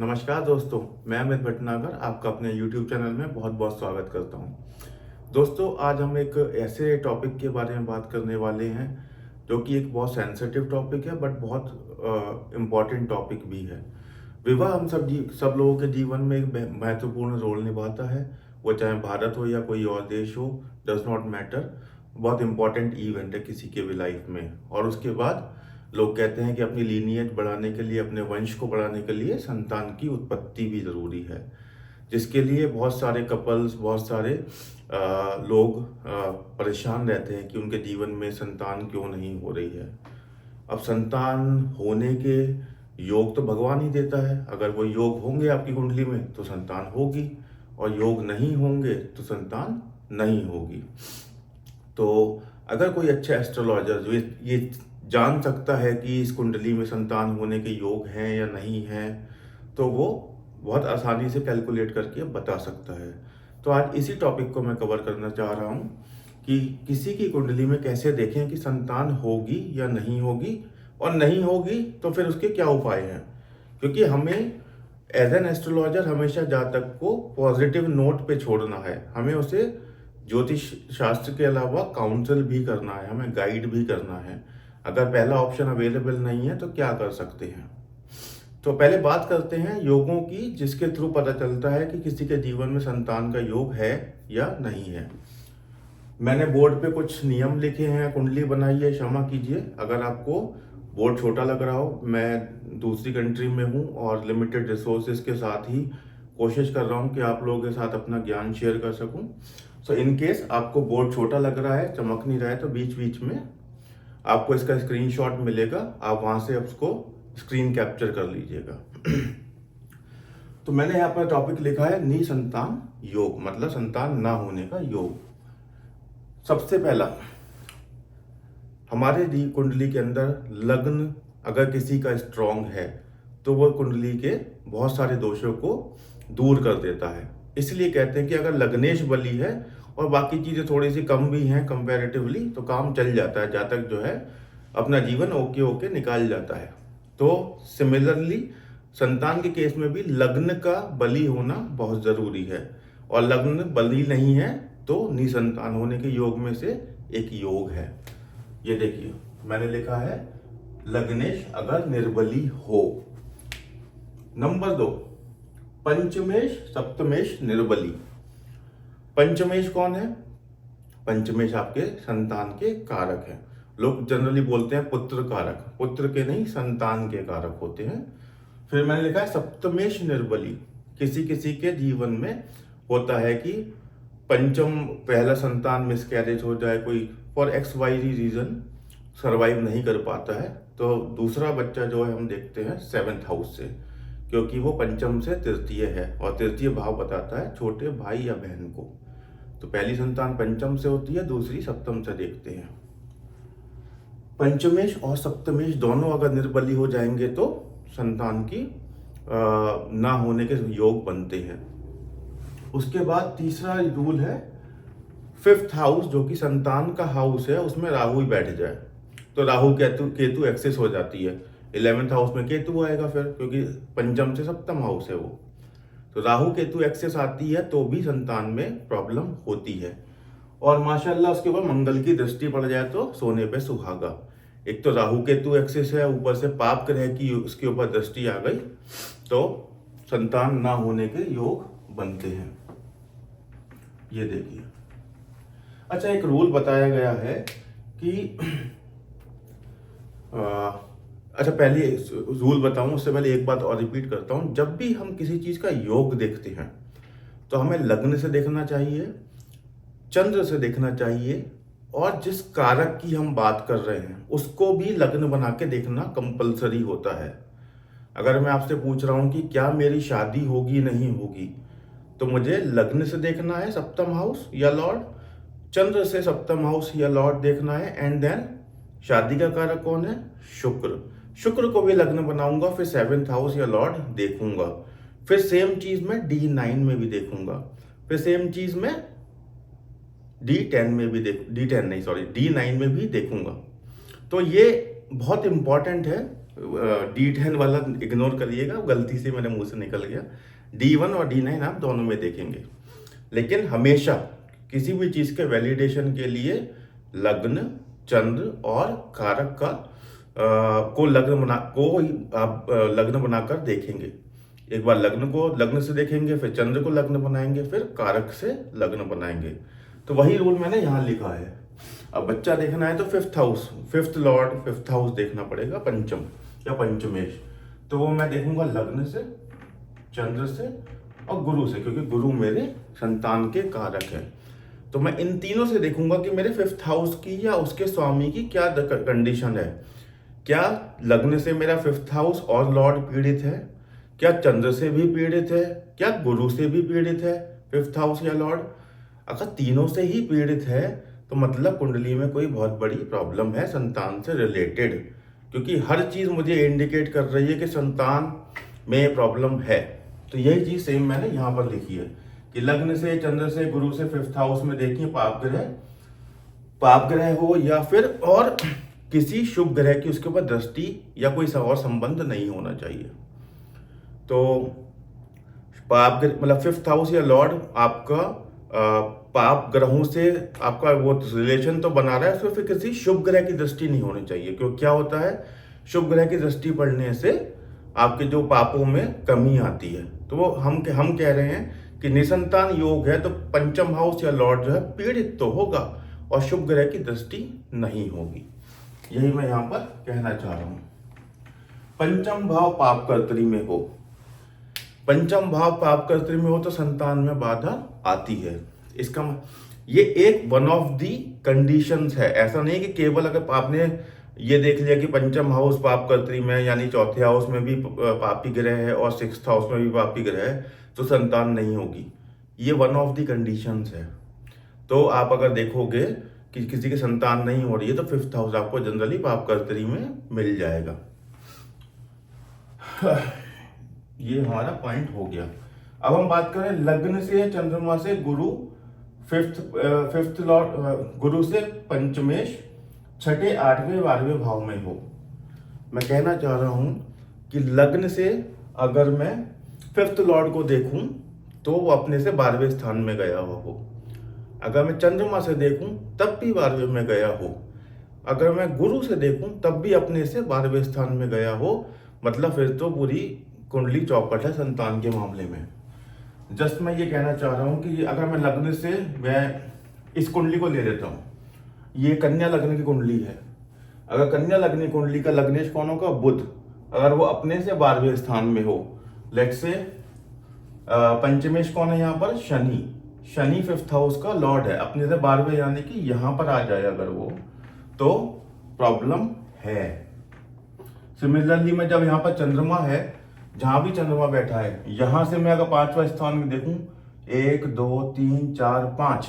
नमस्कार दोस्तों, मैं अमित भटनागर आपका अपने YouTube चैनल में बहुत बहुत स्वागत करता हूं। दोस्तों, आज हम एक ऐसे टॉपिक के बारे में बात करने वाले हैं जो कि एक बहुत सेंसिटिव टॉपिक है बट बहुत इम्पॉर्टेंट टॉपिक भी है। विवाह हम सब लोगों के जीवन में एक महत्वपूर्ण रोल निभाता है। वो चाहे भारत हो या कोई और देश हो, डज नॉट मैटर। बहुत इंपॉर्टेंट इवेंट है किसी के भी लाइफ में। और उसके बाद लोग कहते हैं कि अपनी लीनियज बढ़ाने के लिए, अपने वंश को बढ़ाने के लिए संतान की उत्पत्ति भी ज़रूरी है, जिसके लिए बहुत सारे कपल्स, बहुत सारे लोग परेशान रहते हैं कि उनके जीवन में संतान क्यों नहीं हो रही है। अब संतान होने के योग तो भगवान ही देता है। अगर वो योग होंगे आपकी कुंडली में तो संतान होगी, और योग नहीं होंगे तो संतान नहीं होगी। तो अगर कोई अच्छा एस्ट्रोलॉजर जो ये जान सकता है कि इस कुंडली में संतान होने के योग हैं या नहीं हैं, तो वो बहुत आसानी से कैलकुलेट करके बता सकता है। तो आज इसी टॉपिक को मैं कवर करना चाह रहा हूँ कि किसी की कुंडली में कैसे देखें कि संतान होगी या नहीं होगी, और नहीं होगी तो फिर उसके क्या उपाय हैं। क्योंकि हमें एज एन एस्ट्रोलॉजर हमेशा जातक को पॉजिटिव नोट पे छोड़ना है। हमें उसे ज्योतिष शास्त्र के अलावा काउंसल भी करना है, हमें गाइड भी करना है। अगर पहला ऑप्शन अवेलेबल नहीं है तो क्या कर सकते हैं। तो पहले बात करते हैं योगों की, जिसके थ्रू पता चलता है कि किसी के जीवन में संतान का योग है या नहीं है। मैंने बोर्ड पे कुछ नियम लिखे हैं, कुंडली बनाई है, क्षमा कीजिए अगर आपको बोर्ड छोटा लग रहा हो। मैं दूसरी कंट्री में हूँ और लिमिटेड रिसोर्सेज के साथ ही कोशिश कर रहा हूँ कि आप लोगों के साथ अपना ज्ञान शेयर कर सकूँ। सो इन केस आपको बोर्ड छोटा लग रहा है, चमक नहीं रहा है, तो बीच बीच में आपको इसका स्क्रीनशॉट मिलेगा, आप वहां से उसको स्क्रीन कैप्चर कर लीजिएगा। तो मैंने यहाँ पर टॉपिक लिखा है निसंतान योग, मतलब संतान ना होने का योग। सबसे पहला, हमारे कुंडली के अंदर लग्न अगर किसी का स्ट्रांग है तो वह कुंडली के बहुत सारे दोषों को दूर कर देता है। इसलिए कहते हैं कि अगर लग्नेश बली है और बाकी चीज़ें थोड़ी सी कम भी हैं कंपैरेटिवली, तो काम चल जाता है, जातक जो है अपना जीवन ओके ओके निकाल जाता है। तो सिमिलरली संतान के केस में भी लग्न का बली होना बहुत ज़रूरी है, और लग्न बली नहीं है तो निसंतान होने के योग में से एक योग है। ये देखिए मैंने लिखा है लग्नेश अगर निर्बली हो। नंबर 2, पंचमेश सप्तमेश निर्बली। पंचमेश कौन है? पंचमेश आपके संतान के कारक हैं। लोग जनरली बोलते हैं पुत्र कारक, पुत्र के नहीं संतान के कारक होते हैं। फिर मैंने लिखा है सप्तमेश निर्बली। किसी किसी के जीवन में होता है कि पंचम पहला संतान मिसकैरेज हो जाए, कोई for X Y reason survive नहीं कर पाता है, तो दूसरा बच्चा जो है हम देखते हैं 7th हाउस से, क्योंकि वो पंचम से तृतीय है और तृतीय भाव बताता है छोटे भाई या बहन को। तो पहली संतान पंचम से होती है, दूसरी सप्तम से देखते हैं। पंचमेश और सप्तमेश दोनों अगर निर्बली हो जाएंगे तो संतान की ना होने के योग बनते हैं। उसके बाद तीसरा रूल है 5th हाउस, जो कि संतान का हाउस है, उसमें राहु ही बैठ जाए तो राहु केतु एक्सेस हो जाती है। 11th हाउस में केतु आएगा फिर, क्योंकि पंचम से सप्तम हाउस है वो। तो राहु केतु एक्सेस आती है तो भी संतान में प्रॉब्लम होती है। और माशाल्लाह उसके बाद मंगल की दृष्टि पड़ जाए तो सोने पे सुहागा। एक तो राहु केतु एक्सेस है, ऊपर से पाप ग्रह की उसके ऊपर दृष्टि आ गई तो संतान ना होने के योग बनते हैं। ये देखिए, अच्छा एक रूल बताया गया है कि अच्छा पहले रूल बताऊं उससे पहले एक बात और रिपीट करता हूं। जब भी हम किसी चीज का योग देखते हैं तो हमें लग्न से देखना चाहिए, चंद्र से देखना चाहिए, और जिस कारक की हम बात कर रहे हैं उसको भी लग्न बना के देखना कंपलसरी होता है। अगर मैं आपसे पूछ रहा हूं कि क्या मेरी शादी होगी नहीं होगी, तो मुझे लग्न से देखना है सप्तम हाउस या लॉर्ड, चंद्र से सप्तम हाउस या लॉर्ड देखना है, एंड देन शादी का कारक कौन है? शुक्र। शुक्र को भी लग्न बनाऊंगा, फिर 7th हाउस या लॉर्ड देखूंगा। फिर सेम चीज में D9 में भी देखूंगा, फिर सेम चीज में D10 में भी D9 में भी देखूंगा। तो ये बहुत इंपॉर्टेंट है D10 वाला इग्नोर करिएगा, गलती से मेरे मुंह से निकल गया। D1 और D9 आप दोनों में देखेंगे। लेकिन हमेशा किसी भी चीज़ के वैलिडेशन के लिए लग्न, चंद्र और कारक का आप लग्न बनाकर देखेंगे। एक बार लग्न को लग्न से देखेंगे, फिर चंद्र को लग्न बनाएंगे, फिर कारक से लग्न बनाएंगे। तो वही रूल मैंने यहाँ लिखा है। अब बच्चा देखना है तो fifth house, fifth Lord, fifth house देखना पड़ेगा, पंचम या पंचमेश। तो वो मैं देखूंगा लग्न से, चंद्र से और गुरु से, क्योंकि गुरु मेरे संतान के कारक है। तो मैं इन तीनों से देखूंगा कि मेरे फिफ्थ हाउस की या उसके स्वामी की क्या कंडीशन है। क्या लग्न से मेरा फिफ्थ हाउस और लॉर्ड पीड़ित है, क्या चंद्र से भी पीड़ित है, क्या गुरु से भी पीड़ित है फिफ्थ हाउस या लॉर्ड। अगर तीनों से ही पीड़ित है तो मतलब कुंडली में कोई बहुत बड़ी प्रॉब्लम है संतान से रिलेटेड, क्योंकि हर चीज मुझे इंडिकेट कर रही है कि संतान में प्रॉब्लम है। तो यही चीज सेम मैंने यहाँ पर लिखी है कि लग्न से, चंद्र से, गुरु से फिफ्थ हाउस में देखिए पाप ग्रह हो या फिर और किसी शुभ ग्रह की उसके ऊपर दृष्टि या कोई और संबंध नहीं होना चाहिए। तो पाप मतलब फिफ्थ हाउस या लॉर्ड आपका पाप ग्रहों से आपका वो रिलेशन तो बना रहा है, उसमें फिर किसी शुभ ग्रह की दृष्टि नहीं होनी चाहिए। क्योंकि क्या होता है, शुभ ग्रह की दृष्टि पड़ने से आपके जो पापों में कमी आती है। तो वो हम कह रहे हैं कि निसंतान योग है तो पंचम हाउस या लॉर्ड जो है पीड़ित तो होगा और शुभ ग्रह की दृष्टि नहीं होगी। यही मैं यहाँ पर कहना चाह रहा हूं। पंचम भाव पाप कर्तरी में हो, पंचम भाव पाप कर्तरी में हो तो संतान में बाधा आती है। इसका ये एक वन ऑफ दी कंडीशंस है। ऐसा नहीं कि केवल अगर आपने ये देख लिया कि पंचम हाउस पाप कर्तरी में यानी चौथे हाउस में भी पापी ग्रह है और सिक्स्थ हाउस में भी पापी ग्रह है तो संतान नहीं होगी। ये वन ऑफ दी कंडीशंस है। तो आप अगर देखोगे कि किसी की संतान नहीं हो रही है तो फिफ्थ हाउस आपको जनरली पाप कर्तरी में मिल जाएगा। ये हमारा पॉइंट हो गया। अब हम बात करें लग्न से, चंद्रमा से, गुरु फिफ्थ लॉर्ड, गुरु से पंचमेश छठे, आठवें, 12वें भाव में हो। मैं कहना चाह रहा हूं कि लग्न से अगर मैं फिफ्थ लॉर्ड को देखूं तो वो अपने से 12वें स्थान में गया हुआ हो। अगर मैं चंद्रमा से देखूं तब भी 12वें में गया हो। अगर मैं गुरु से देखूं तब भी अपने से 12वें स्थान में गया हो। मतलब फिर तो पूरी कुंडली चौपट है संतान के मामले में। जस्ट मैं ये कहना चाह रहा हूँ कि अगर मैं लग्न से, मैं इस कुंडली को ले लेता हूँ, ये कन्या लग्न की कुंडली है। अगर कन्या लग्न की कुंडली का लग्नेश कौन होगा, बुध, अगर वो अपने से 12वें स्थान में हो, लेट से पंचमेश कौन है यहाँ पर, शनि फिफ्थ हाउस का लॉर्ड है, अपने से 12वें यानी कि यहाँ पर आ जाए अगर वो, तो प्रॉब्लम है। सिमिलरली मैं जब यहाँ पर चंद्रमा है, जहां भी चंद्रमा बैठा है, यहां से मैं अगर 5वां स्थान में देखूं, 1 2 3 4 5,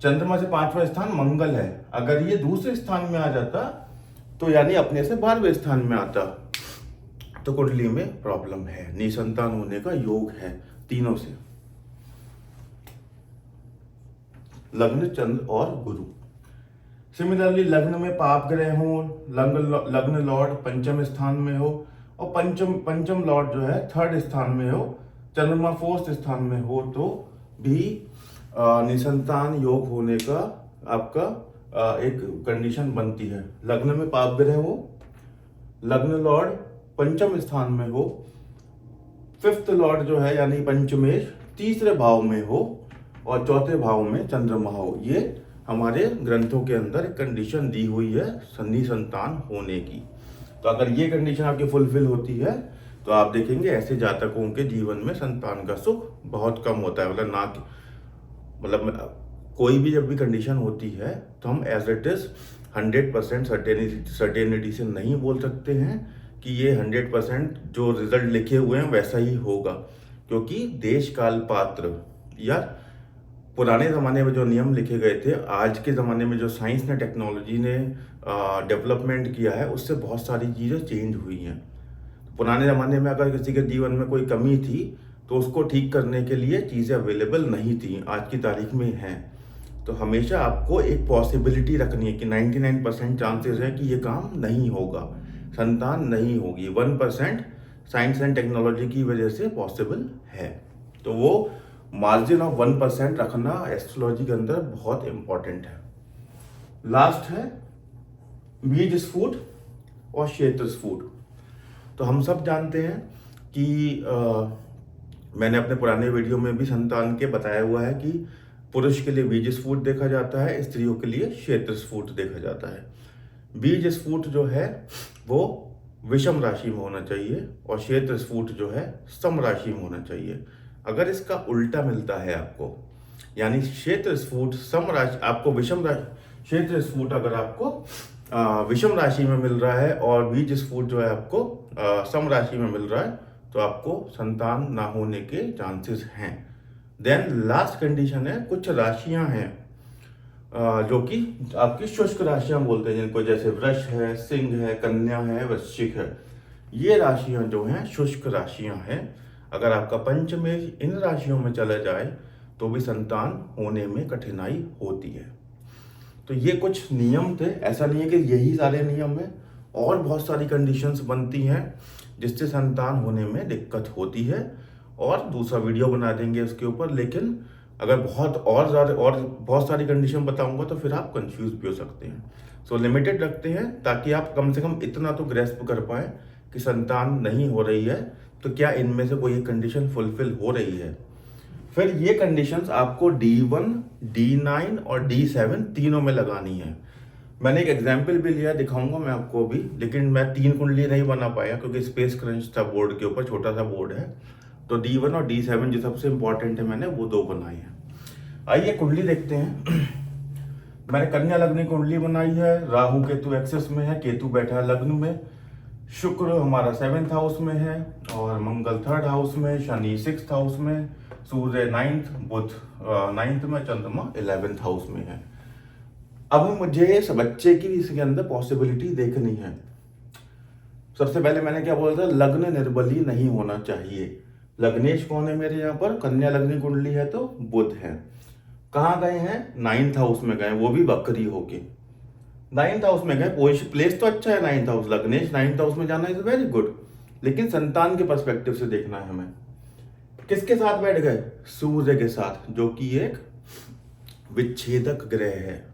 चंद्रमा से 5वां स्थान मंगल है। अगर ये दूसरे स्थान में आ जाता तो यानी अपने से 12वें स्थान में आता तो कुंडली में प्रॉब्लम है, निसंतान होने का योग है तीनों से, लग्न, चंद्र और गुरु। सिमिलरली लग्न में पाप ग्रह हो, लग्न लॉर्ड पंचम स्थान में हो और पंचम लॉर्ड जो है थर्ड स्थान में हो, चंद्रमा फोर्थ स्थान में हो तो भी निसंतान योग होने का आपका एक कंडीशन बनती है। लग्न में पाप ग्रह हो, लग्न लॉर्ड पंचम स्थान में हो, फिफ्थ लॉर्ड जो है यानी पंचमेश तीसरे भाव में हो और चौथे भाव में चंद्रमा हो। ये हमारे ग्रंथों के अंदर एक कंडीशन दी हुई है निसंतान होने की। तो अगर ये कंडीशन आपकी फुलफिल होती है तो आप देखेंगे ऐसे जातकों के जीवन में संतान का सुख बहुत कम होता है। मतलब कोई भी जब भी कंडीशन होती है तो हम एज इट इज 100% सर्टेनिटी से नहीं बोल सकते हैं कि ये 100% जो रिजल्ट लिखे हुए हैं वैसा ही होगा, क्योंकि देश काल पात्र या पुराने ज़माने में जो नियम लिखे गए थे, आज के ज़माने में जो साइंस ने, टेक्नोलॉजी ने डेवलपमेंट किया है, उससे बहुत सारी चीज़ें चेंज हुई हैं। पुराने ज़माने में अगर किसी के जीवन में कोई कमी थी तो उसको ठीक करने के लिए चीज़ें अवेलेबल नहीं थी, आज की तारीख में हैं। तो हमेशा आपको एक पॉसिबिलिटी रखनी है कि 99% चांसेस है कि ये काम नहीं होगा। संतान नहीं होगी। 1% साइंस एंड टेक्नोलॉजी की वजह से पॉसिबल है। तो वो मार्जिन ऑफ 1% रखना एस्ट्रोलॉजी के अंदर बहुत इंपॉर्टेंट है। लास्ट है बीज स्फुट और क्षेत्र स्फुट। तो हम सब जानते हैं कि मैंने अपने पुराने वीडियो में भी संतान के बताया हुआ है कि पुरुष के लिए बीज स्फुट देखा जाता है, स्त्रियों के लिए क्षेत्र स्फुट देखा जाता है। बीज स्फुट जो है वो विषम राशि में होना चाहिए और क्षेत्र स्फुट जो है सम राशि में होना चाहिए। अगर इसका उल्टा मिलता है आपको, यानी क्षेत्र स्फुट सम राशि, आपको विषम राशि, क्षेत्र स्फुट अगर आपको विषम राशि में मिल रहा है और बीज स्फुट जो है आपको सम राशि में मिल रहा है, तो आपको संतान ना होने के चांसेस हैं। देन लास्ट कंडीशन है, कुछ राशियां हैं जो कि आपकी शुष्क राशियां बोलते हैं, जिनको जैसे वृष है, सिंह है, कन्या है, वृश्चिक है। ये राशियां जो हैं शुष्क राशियां हैं। अगर आपका पंचमेश इन राशियों में चला जाए तो भी संतान होने में कठिनाई होती है। तो ये कुछ नियम थे, ऐसा नहीं है कि यही सारे नियम हैं, और बहुत सारी कंडीशंस बनती हैं जिससे संतान होने में दिक्कत होती है, और दूसरा वीडियो बना देंगे उसके ऊपर। लेकिन अगर बहुत सारी कंडीशन बताऊंगा तो फिर आप कंफ्यूज भी हो सकते हैं। सो लिमिटेड रखते हैं ताकि आप कम से कम इतना तो ग्रेस्प कर पाए कि संतान नहीं हो रही है तो क्या इनमें से कोई एक कंडीशन फुलफिल हो रही है। फिर ये कंडीशंस आपको D1, D9 और D7 तीनों में लगानी है। मैंने एक एग्जाम्पल भी लिया, दिखाऊंगा मैं आपको अभी, लेकिन मैं 3 कुंडली नहीं बना पाया क्योंकि स्पेस क्रंच था बोर्ड के ऊपर, छोटा सा बोर्ड है। तो D1 और D7 जो सबसे इंपॉर्टेंट है मैंने वो 2 बनाई है। आइए कुंडली देखते हैं। मैंने कन्या लग्न कुंडली बनाई है। राहु केतु एक्सेस में है, केतु बैठा है लग्न में, शुक्र हमारा 7th हाउस में है और मंगल 3rd हाउस में, शनि 6th हाउस में, सूर्य 9th, बुध 9th में, चंद्रमा 11th हाउस में है। अब मुझे इस बच्चे की इसके अंदर पॉसिबिलिटी देखनी है। सबसे पहले मैंने क्या बोला था, लग्न निर्बली नहीं होना चाहिए। लग्नेश कौन है मेरे यहाँ पर, कन्या लग्न कुंडली है तो बुध है। कहाँ गए हैं, 9th हाउस में गए, वो भी बकरी होके 9th हाउस में गए। प्लेस तो अच्छा है 9th हाउस, लग्नेश 9th हाउस में जाना इज वेरी गुड, लेकिन संतान के पर्सपेक्टिव से देखना है हमें। किसके साथ बैठ गए, सूर्य के साथ, जो कि एक विच्छेदक ग्रह है।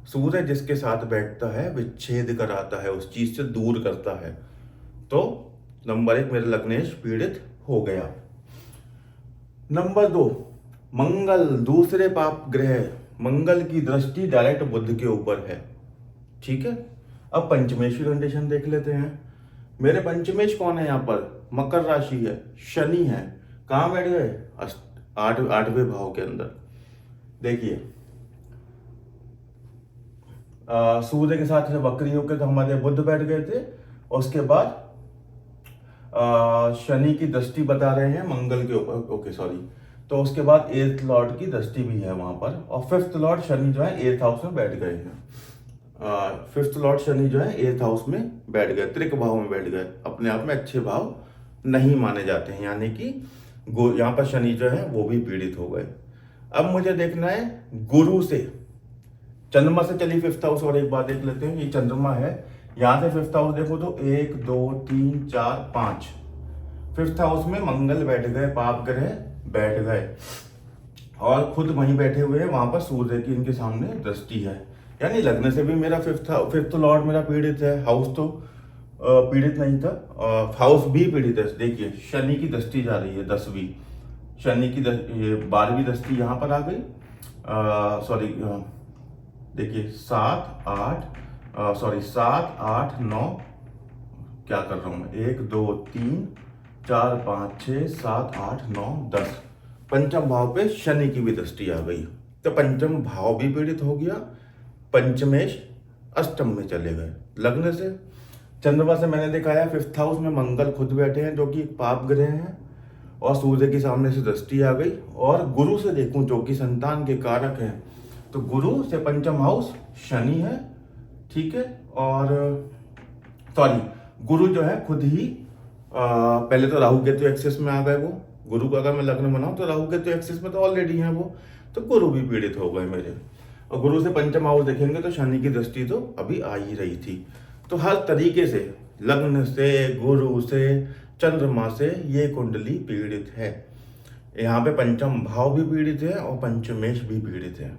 सूर्य जिसके साथ बैठता है विच्छेद कराता है, उस चीज से दूर करता है। तो नंबर 1 मेरे लग्नेश पीड़ित हो गया। नंबर 2, मंगल दूसरे पाप ग्रह, मंगल की दृष्टि डायरेक्ट बुध के ऊपर है। ठीक है, अब पंचमेश की कंडीशन देख लेते हैं। मेरे पंचमेश कौन है यहाँ पर, मकर राशि है, शनि है। कहाँ बैठ गए, 8वें भाव के अंदर। देखिए सूर्य के साथ बकरी होकर तो हमारे बुध बैठ गए थे, और उसके बाद शनि की दृष्टि बता रहे हैं मंगल के ऊपर, ओके सॉरी। तो उसके बाद 8th लॉर्ड की दृष्टि भी है वहां पर, और 5th लॉर्ड शनि जो है 8th हाउस में बैठ गए हैं। 5th लॉर्ड शनि जो है 8th हाउस में बैठ गए, त्रिक भाव में बैठ गए। अपने आप में अच्छे भाव नहीं माने जाते हैं, यानी कि यहाँ पर शनि जो है वो भी पीड़ित हो गए। अब मुझे देखना है गुरु से, चंद्रमा से चलिए 5th हाउस और एक बार देख लेते हैं। ये चंद्रमा है, यहाँ से 5th हाउस देखो तो 1 2 3 4 5, 5th हाउस में मंगल बैठ गए, पाप ग्रह बैठ गए, और खुद वहीं बैठे हुए हैं, वहां पर सूर्य की इनके सामने दृष्टि है। यानी लग्न से भी मेरा 5th लॉर्ड मेरा पीड़ित है, हाउस तो पीड़ित नहीं था, हाउस भी पीड़ित है। देखिए शनि की दृष्टि जा रही है 10वीं, शनि की 12वीं दृष्टि यहाँ पर आ गई। सॉरी देखिए 7 8 9, क्या कर रहा हूं मैं, 1 2 3 4 5 6 7 8 9 10, पंचम भाव पे शनि की भी दृष्टि आ गई, तो पंचम भाव भी पीड़ित हो गया। पंचमेश अष्टम में चले गए। लग्न से चंद्रमा से मैंने दिखाया 5th हाउस में मंगल खुद बैठे हैं, जो कि एक पाप ग्रह हैं, और सूर्य के सामने से दृष्टि आ गई। और गुरु से देखूं जो कि संतान के कारक हैं, तो गुरु से पंचम हाउस शनि है, ठीक है। और सॉरी गुरु जो है खुद ही पहले तो राहु केतु एक्सेस में आ गए। वो गुरु को अगर मैं लग्न बनाऊं तो राहु केतु एक्सेस में तो ऑलरेडी है वो, तो गुरु भी पीड़ित हो गए मेरे। और गुरु से पंचम हाउस देखेंगे तो शनि की दृष्टि तो अभी आ ही रही थी। तो हर तरीके से लग्न से, गुरु से, चंद्रमा से ये कुंडली पीड़ित है। यहाँ पे पंचम भाव भी पीड़ित है और पंचमेश भी पीड़ित है।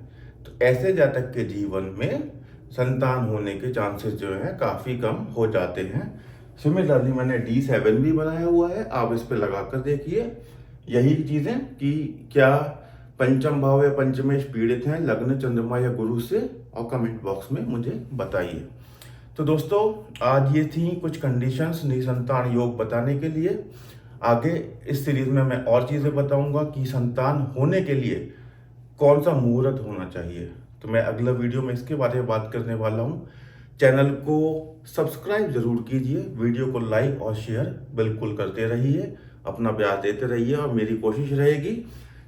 तो ऐसे जातक के जीवन में संतान होने के चांसेस जो है काफ़ी कम हो जाते हैं। सिमिलरली मैंने D7 भी बनाया हुआ है, आप इस पे लगा कर देखिए। यही चीज़ें कि क्या पंचम भाव या पंचमेश पीड़ित हैं लग्न, चंद्रमा या गुरु से, और कमेंट बॉक्स में मुझे बताइए। तो दोस्तों आज ये थी कुछ कंडीशंस निसंतान योग बताने के लिए। आगे इस सीरीज में मैं और चीज़ें बताऊंगा कि संतान होने के लिए कौन सा मुहूर्त होना चाहिए। तो मैं अगला वीडियो में इसके बारे में बात करने वाला हूँ। चैनल को सब्सक्राइब जरूर कीजिए, वीडियो को लाइक और शेयर बिल्कुल करते रहिए, अपना प्यार देते रहिए। और मेरी कोशिश रहेगी,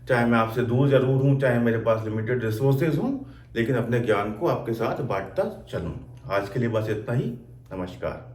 चाहे मैं आपसे दूर जरूर हूँ, चाहे मेरे पास लिमिटेड रिसोर्सेज हों, लेकिन अपने ज्ञान को आपके साथ बांटता चलूँ। आज के लिए बस इतना ही। नमस्कार।